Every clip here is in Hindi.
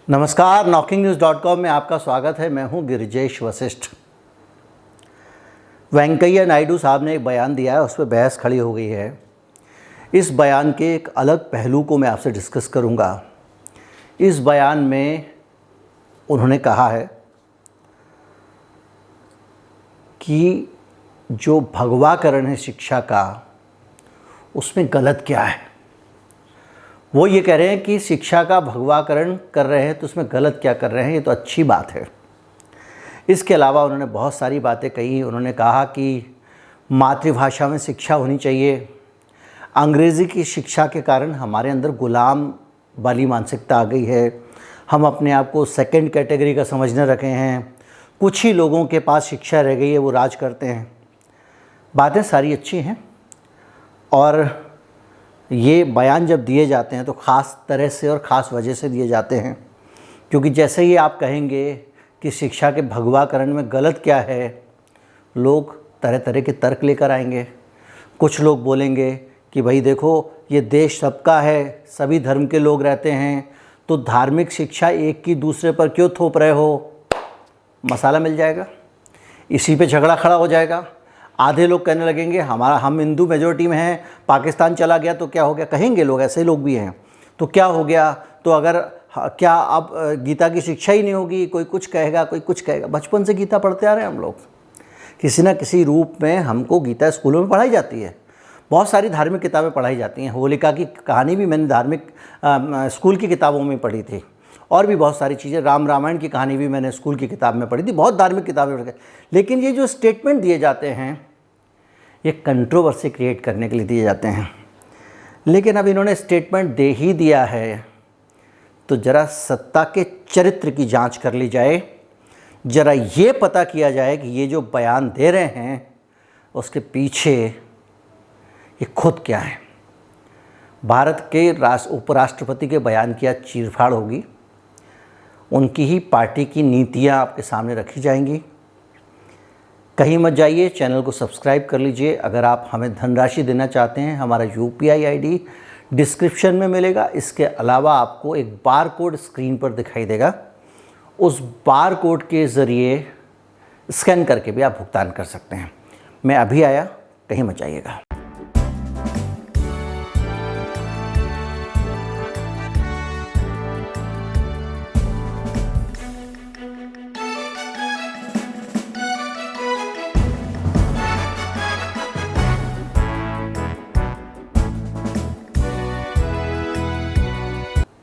नमस्कार, knocking-news.com में आपका स्वागत है। मैं हूं गिरिजेश वशिष्ठ। वेंकैया नायडू साहब ने एक बयान दिया है, उस पर बहस खड़ी हो गई है। इस बयान के एक अलग पहलू को मैं आपसे डिस्कस करूंगा। इस बयान में उन्होंने कहा है कि जो भगवाकरण है शिक्षा का, उसमें गलत क्या है। वो ये कह रहे हैं कि शिक्षा का भगवाकरण कर रहे हैं तो उसमें गलत क्या कर रहे हैं, ये तो अच्छी बात है। इसके अलावा उन्होंने बहुत सारी बातें कही। उन्होंने कहा कि मातृभाषा में शिक्षा होनी चाहिए। अंग्रेज़ी की शिक्षा के कारण हमारे अंदर गुलाम वाली मानसिकता आ गई है। हम अपने आप को सेकंड कैटेगरी का समझने रखे हैं। कुछ ही लोगों के पास शिक्षा रह गई है, वो राज करते हैं। बातें सारी अच्छी हैं और ये बयान जब दिए जाते हैं तो ख़ास तरह से और ख़ास वजह से दिए जाते हैं, क्योंकि जैसे ही आप कहेंगे कि शिक्षा के भगवाकरण में गलत क्या है, लोग तरह तरह के तर्क लेकर आएंगे। कुछ लोग बोलेंगे कि भाई देखो, ये देश सबका है, सभी धर्म के लोग रहते हैं, तो धार्मिक शिक्षा एक की दूसरे पर क्यों थोप रहे हो। मसाला मिल जाएगा, इसी पे झगड़ा खड़ा हो जाएगा। आधे लोग कहने लगेंगे हम हिंदू मेजॉरिटी में हैं, पाकिस्तान चला गया तो क्या हो गया, कहेंगे लोग, ऐसे लोग भी हैं, तो क्या हो गया। तो अगर क्या अब गीता की शिक्षा ही नहीं होगी, कोई कुछ कहेगा, कोई कुछ कहेगा। बचपन से गीता पढ़ते आ रहे हैं हम लोग, किसी न किसी रूप में हमको गीता स्कूलों में पढ़ाई जाती है। बहुत सारी धार्मिक किताबें पढ़ाई जाती हैं। होलिका की कहानी भी मैंने धार्मिक स्कूल की किताबों में पढ़ी थी, और भी बहुत सारी चीज़ें। रामायण की कहानी भी मैंने स्कूल की किताब में पढ़ी थी। बहुत धार्मिक किताबें पढ़ के, लेकिन ये जो स्टेटमेंट दिए जाते हैं ये कंट्रोवर्सी क्रिएट करने के लिए दिए जाते हैं। लेकिन अब इन्होंने स्टेटमेंट दे ही दिया है तो ज़रा सत्ता के चरित्र की जांच कर ली जाए। ज़रा ये पता किया जाए कि ये जो बयान दे रहे हैं उसके पीछे ये खुद क्या है। भारत के उपराष्ट्रपति के बयान की आज चीरफाड़ होगी। उनकी ही पार्टी की नीतियाँ आपके सामने रखी जाएंगी। कहीं मत जाइए, चैनल को सब्सक्राइब कर लीजिए। अगर आप हमें धनराशि देना चाहते हैं, हमारा UPI ID डिस्क्रिप्शन में मिलेगा। इसके अलावा आपको एक बार कोड स्क्रीन पर दिखाई देगा। उस बार कोड के ज़रिए स्कैन करके भी आप भुगतान कर सकते हैं। मैं अभी आया, कहीं मत जाइएगा।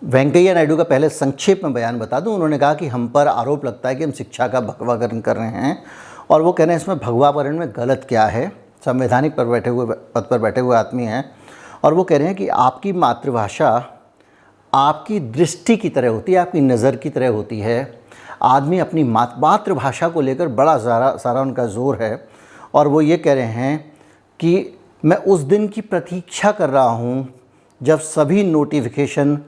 वेंकैया नायडू का पहले संक्षेप में बयान बता दूं। उन्होंने कहा कि हम पर आरोप लगता है कि हम शिक्षा का भगवाकरण कर रहे हैं, और वो कह रहे हैं इसमें भगवाकरण में गलत क्या है। संवैधानिक पद पर बैठे हुए आदमी हैं, और वो कह रहे हैं कि आपकी मातृभाषा आपकी दृष्टि की तरह होती है, आपकी नज़र की तरह होती है। आदमी अपनी मातृभाषा को लेकर बड़ा सारा उनका ज़ोर है, और वो ये कह रहे हैं कि मैं उस दिन की प्रतीक्षा कर रहा हूँ जब सभी नोटिफिकेशन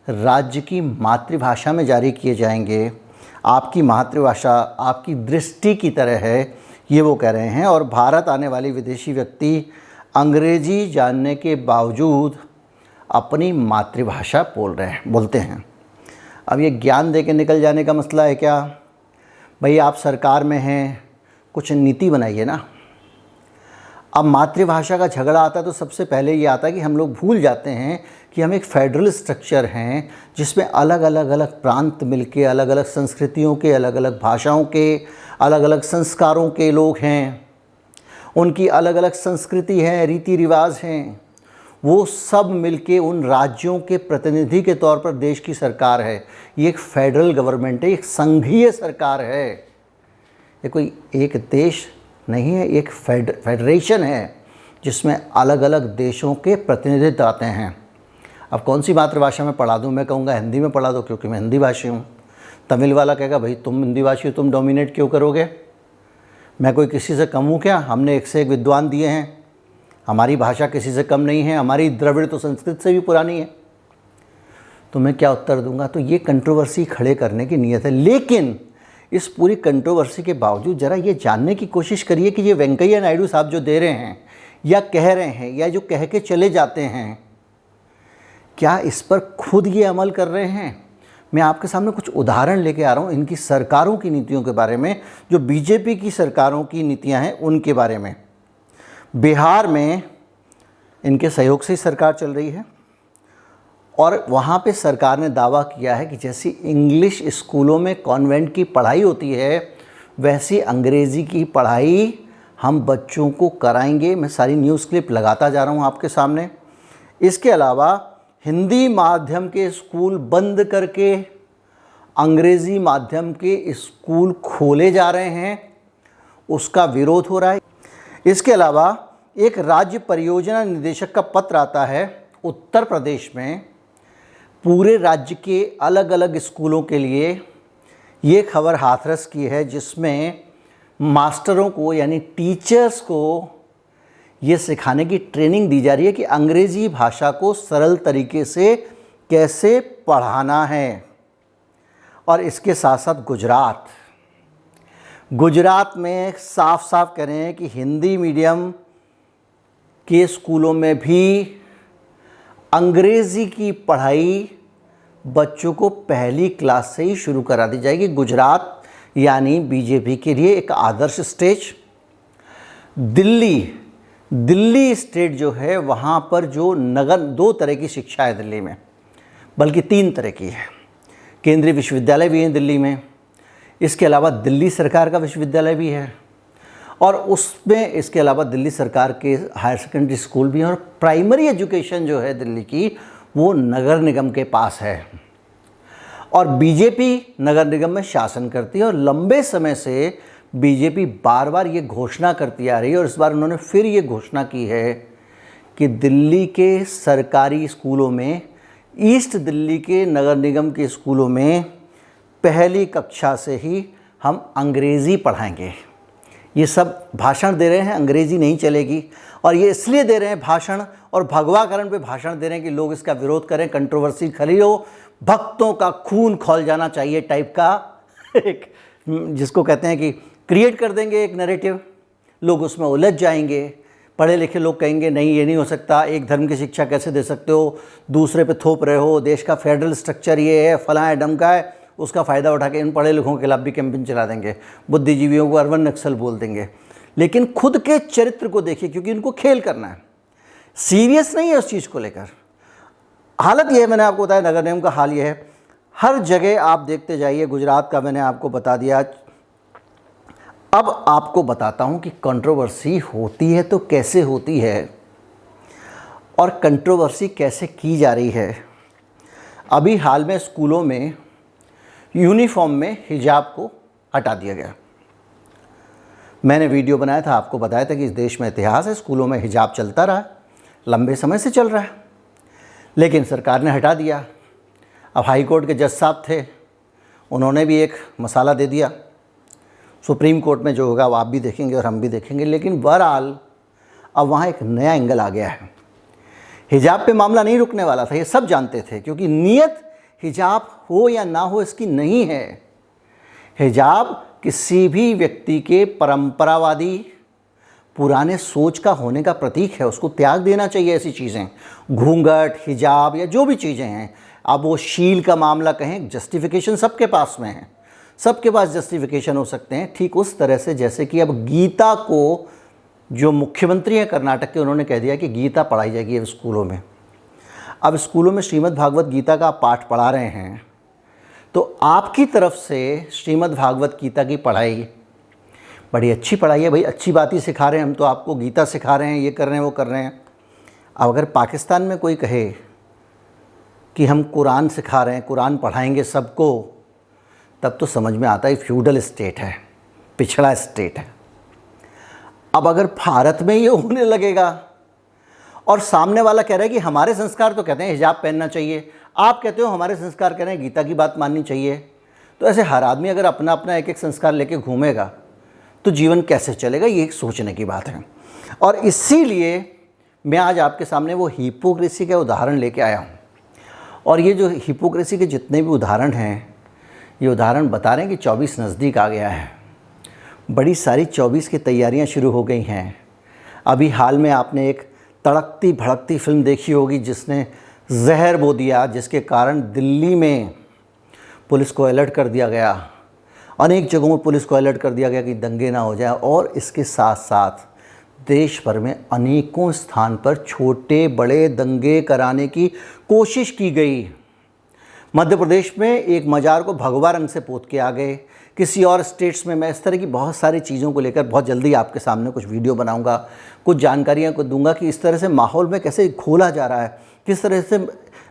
राज्य की मातृभाषा में जारी किए जाएंगे। आपकी मातृभाषा आपकी दृष्टि की तरह है, ये वो कह रहे हैं। और भारत आने वाले विदेशी व्यक्ति अंग्रेजी जानने के बावजूद अपनी मातृभाषा बोलते हैं। अब ये ज्ञान दे के निकल जाने का मसला है क्या। भाई आप सरकार में हैं, कुछ नीति बनाइए ना। अब मातृभाषा का झगड़ा आता है तो सबसे पहले ये आता है कि हम लोग भूल जाते हैं कि हम एक फेडरल स्ट्रक्चर हैं, जिसमें अलग अलग प्रांत मिलके अलग अलग संस्कृतियों के, अलग अलग भाषाओं के, अलग अलग संस्कारों के लोग हैं। उनकी अलग अलग संस्कृति है, रीति रिवाज हैं। वो सब मिलके उन राज्यों के प्रतिनिधि के तौर पर देश की सरकार है। ये एक फेडरल गवर्नमेंट है, एक संघीय सरकार है। ये कोई एक देश नहीं है, एक फेडरेशन है जिसमें अलग अलग देशों के प्रतिनिधित्व आते हैं। अब कौन सी मातृभाषा में पढ़ा दूँ, मैं कहूँगा हिंदी में पढ़ा दो, क्योंकि मैं हिंदी भाषी हूँ। तमिल वाला कहेगा भाई तुम हिंदी भाषी हो, तुम डोमिनेट क्यों करोगे। मैं कोई किसी से कम हूँ क्या। हमने एक से एक विद्वान दिए हैं, हमारी भाषा किसी से कम नहीं है। हमारी द्रविड़ तो संस्कृत से भी पुरानी है। तो मैं क्या उत्तर दूँगा। तो ये कंट्रोवर्सी खड़े करने की नीयत है। लेकिन इस पूरी कंट्रोवर्सी के बावजूद ज़रा ये जानने की कोशिश करिए कि ये वेंकैया नायडू साहब जो दे रहे हैं या कह रहे हैं या जो कह के चले जाते हैं, क्या इस पर खुद ये अमल कर रहे हैं। मैं आपके सामने कुछ उदाहरण लेके आ रहा हूँ इनकी सरकारों की नीतियों के बारे में, जो बीजेपी की सरकारों की नीतियाँ हैं उनके बारे में। बिहार में इनके सहयोग से ही सरकार चल रही है और वहाँ पे सरकार ने दावा किया है कि जैसी इंग्लिश स्कूलों में कॉन्वेंट की पढ़ाई होती है वैसी अंग्रेज़ी की पढ़ाई हम बच्चों को कराएंगे। मैं सारी न्यूज़ क्लिप लगाता जा रहा हूँ आपके सामने। इसके अलावा हिंदी माध्यम के स्कूल बंद करके अंग्रेज़ी माध्यम के स्कूल खोले जा रहे हैं, उसका विरोध हो रहा है। इसके अलावा एक राज्य परियोजना निदेशक का पत्र आता है उत्तर प्रदेश में, पूरे राज्य के अलग अलग स्कूलों के लिए ये खबर हाथरस की है, जिसमें मास्टरों को यानी टीचर्स को ये सिखाने की ट्रेनिंग दी जा रही है कि अंग्रेज़ी भाषा को सरल तरीके से कैसे पढ़ाना है। और इसके साथ साथ गुजरात में साफ साफ कह रहे हैं कि हिंदी मीडियम के स्कूलों में भी अंग्रेज़ी की पढ़ाई बच्चों को पहली क्लास से ही शुरू करा दी जाएगी। गुजरात यानी बीजेपी के लिए एक आदर्श स्टेट। दिल्ली स्टेट जो है वहाँ पर जो नगर 2 तरह की शिक्षा है दिल्ली में, बल्कि 3 तरह की है। केंद्रीय विश्वविद्यालय भी है दिल्ली में, इसके अलावा दिल्ली सरकार का विश्वविद्यालय भी है और उसमें इसके अलावा दिल्ली सरकार के हायर सेकेंडरी स्कूल भी हैं। और प्राइमरी एजुकेशन जो है दिल्ली की वो नगर निगम के पास है और बीजेपी नगर निगम में शासन करती है। और लंबे समय से बीजेपी बार बार ये घोषणा करती आ रही है और इस बार उन्होंने फिर ये घोषणा की है कि दिल्ली के सरकारी स्कूलों में, ईस्ट दिल्ली के नगर निगम के स्कूलों में पहली कक्षा से ही हम अंग्रेज़ी पढ़ाएंगे। ये सब भाषण दे रहे हैं, अंग्रेज़ी नहीं चलेगी। और ये इसलिए दे रहे हैं भाषण और भगवाकरण पे भाषण दे रहे हैं कि लोग इसका विरोध करें, कंट्रोवर्सी खड़ी हो, भक्तों का खून खौल जाना चाहिए टाइप का एक, जिसको कहते हैं कि क्रिएट कर देंगे एक नैरेटिव, लोग उसमें उलझ जाएंगे। पढ़े लिखे लोग कहेंगे नहीं ये नहीं हो सकता, एक धर्म की शिक्षा कैसे दे सकते हो, दूसरे पे थोप रहे हो, देश का फेडरल स्ट्रक्चर ये है, फलां है, डमका है। उसका फ़ायदा उठा के इन पढ़े लिखों के खिलाफ भी कैंपेन चला देंगे, बुद्धिजीवियों को अर्बन नक्सल बोल देंगे। लेकिन खुद के चरित्र को देखिए, क्योंकि इनको खेल करना है, सीरियस नहीं है उस चीज़ को लेकर। हालत यह है, मैंने आपको बताया नगर निगम का हाल ये है, हर जगह आप देखते जाइए। गुजरात का मैंने आपको बता दिया। अब आपको बताता हूँ कि कंट्रोवर्सी होती है तो कैसे होती है और कंट्रोवर्सी कैसे की जा रही है। अभी हाल में स्कूलों में यूनिफॉर्म में हिजाब को हटा दिया गया। मैंने वीडियो बनाया था, आपको बताया था कि इस देश में इतिहास है, स्कूलों में हिजाब चलता रहा, लंबे समय से चल रहा है, लेकिन सरकार ने हटा दिया। अब हाई कोर्ट के जज साहब थे, उन्होंने भी एक मसाला दे दिया। सुप्रीम कोर्ट में जो होगा वो आप भी देखेंगे और हम भी देखेंगे। लेकिन बहरहाल अब वहाँ एक नया एंगल आ गया है। हिजाब पे मामला नहीं रुकने वाला था, ये सब जानते थे, क्योंकि नीयत हिजाब हो या ना हो इसकी नहीं है। हिजाब किसी भी व्यक्ति के परंपरावादी पुराने सोच का होने का प्रतीक है, उसको त्याग देना चाहिए। ऐसी चीज़ें, घूंघट, हिजाब या जो भी चीज़ें हैं, अब वो शील का मामला कहें, जस्टिफिकेशन सबके पास में है, सबके पास जस्टिफिकेशन हो सकते हैं। ठीक उस तरह से जैसे कि अब गीता को, जो मुख्यमंत्री हैं कर्नाटक के, उन्होंने कह दिया कि गीता पढ़ाई जाएगी अब स्कूलों में। अब स्कूलों में श्रीमद् भागवत गीता का आप पाठ पढ़ा रहे हैं, तो आपकी तरफ से श्रीमद् भागवत गीता की पढ़ाई बड़ी अच्छी पढ़ाई है भाई, अच्छी बात ही सिखा रहे हैं, हम तो आपको गीता सिखा रहे हैं, ये कर रहे हैं, वो कर रहे हैं। अब अगर पाकिस्तान में कोई कहे कि हम कुरान सिखा रहे हैं, कुरान पढ़ाएंगे सबको, तब तो समझ में आता है फ्यूडल स्टेट है, पिछड़ा स्टेट है। अब अगर भारत में ये होने लगेगा और सामने वाला कह रहा है कि हमारे संस्कार तो कहते हैं हिजाब पहनना चाहिए, आप कहते हो हमारे संस्कार कह रहे हैं गीता की बात माननी चाहिए, तो ऐसे हर आदमी अगर अपना अपना एक एक संस्कार लेके घूमेगा तो जीवन कैसे चलेगा, ये एक सोचने की बात है। और इसीलिए मैं आज आपके सामने वो हिपोक्रेसी के उदाहरण लेके आया हूँ। और ये जो हिपोक्रेसी के जितने भी उदाहरण हैं, ये उदाहरण बता रहे हैं कि 24 नज़दीक आ गया है, बड़ी सारी 24 की तैयारियां शुरू हो गई हैं। अभी हाल में आपने एक तड़कती भड़कती फिल्म देखी होगी जिसने जहर बो दिया, जिसके कारण दिल्ली में पुलिस को अलर्ट कर दिया गया, अनेक जगहों में पुलिस को अलर्ट कर दिया गया कि दंगे ना हो जाए। और इसके साथ साथ देश भर में अनेकों स्थान पर छोटे बड़े दंगे कराने की कोशिश की गई। मध्य प्रदेश में एक मज़ार को भगवा रंग से पोत के आ गए। किसी और स्टेट्स में मैं इस तरह की बहुत सारी चीज़ों को लेकर बहुत जल्दी आपके सामने कुछ वीडियो बनाऊंगा, कुछ जानकारियां को दूंगा कि इस तरह से माहौल में कैसे खोला जा रहा है, किस तरह से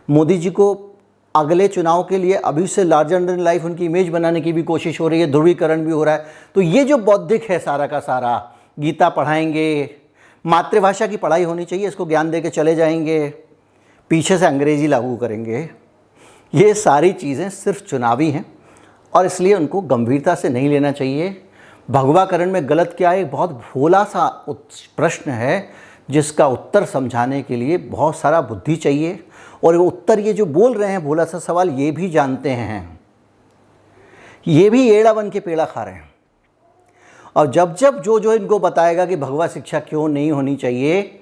मोदी जी को अगले चुनाव के लिए अभी से लार्जर देन लाइफ उनकी इमेज बनाने की भी कोशिश हो रही है, ध्रुवीकरण भी हो रहा है। तो ये जो बौद्धिक है सारा का सारा, गीता पढ़ाएंगे, मातृभाषा की पढ़ाई होनी चाहिए, इसको ज्ञान दे के चले जाएंगे, पीछे से अंग्रेजी लागू करेंगे, ये सारी चीज़ें सिर्फ चुनावी हैं और इसलिए उनको गंभीरता से नहीं लेना चाहिए। भगवाकरण में गलत क्या है, एक बहुत भोला सा प्रश्न है जिसका उत्तर समझाने के लिए बहुत सारा बुद्धि चाहिए। और वो उत्तर ये जो बोल रहे हैं भोला सा सवाल, ये भी जानते हैं, ये भी एड़ा बन के पेड़ा खा रहे हैं। और जब जब जो इनको बताएगा कि भगवा शिक्षा क्यों नहीं होनी चाहिए,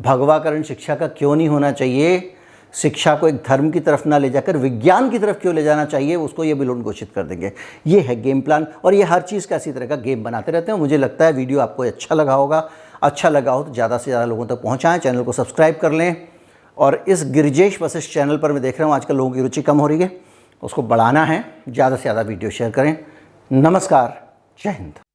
भगवाकरण शिक्षा का क्यों नहीं होना चाहिए, शिक्षा को एक धर्म की तरफ ना ले जाकर विज्ञान की तरफ क्यों ले जाना चाहिए, उसको ये विलोन घोषित कर देंगे। ये है गेम प्लान और ये हर चीज़ का इसी तरह का गेम बनाते रहते हैं। मुझे लगता है वीडियो आपको अच्छा लगा होगा। अच्छा लगा हो तो ज़्यादा से ज़्यादा लोगों तक पहुँचाएँ, चैनल को सब्सक्राइब कर लें। और इस गिरिजेश वशिष्ठ चैनल पर मैं देख रहा हूँ आजकल लोगों की रुचि कम हो रही है, उसको बढ़ाना है, ज़्यादा से ज़्यादा वीडियो शेयर करें। नमस्कार, जय हिंद।